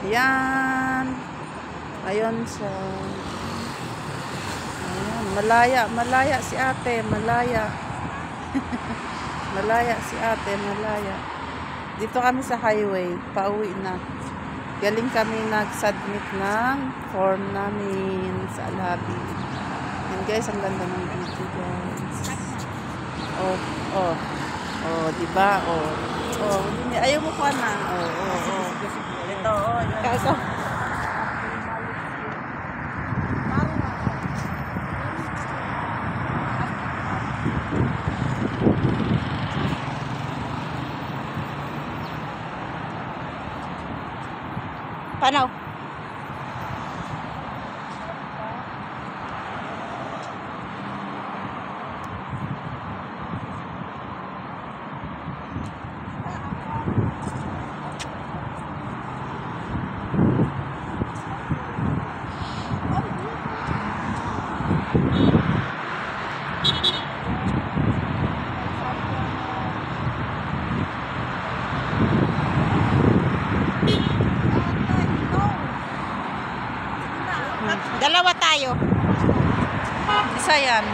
Yan. Ayun siya. Ayan. Malaya si ate. Malaya. Malaya si ate. Malaya. Dito kami sa highway. Pauwi na. Galing kami nag-submit ng form namin sa Alhabi. Yan guys, ang ganda ng video guys. Diba? Ayaw mo pa na. Ito, Ito. Paano? Dalawa tayo. Isa yan.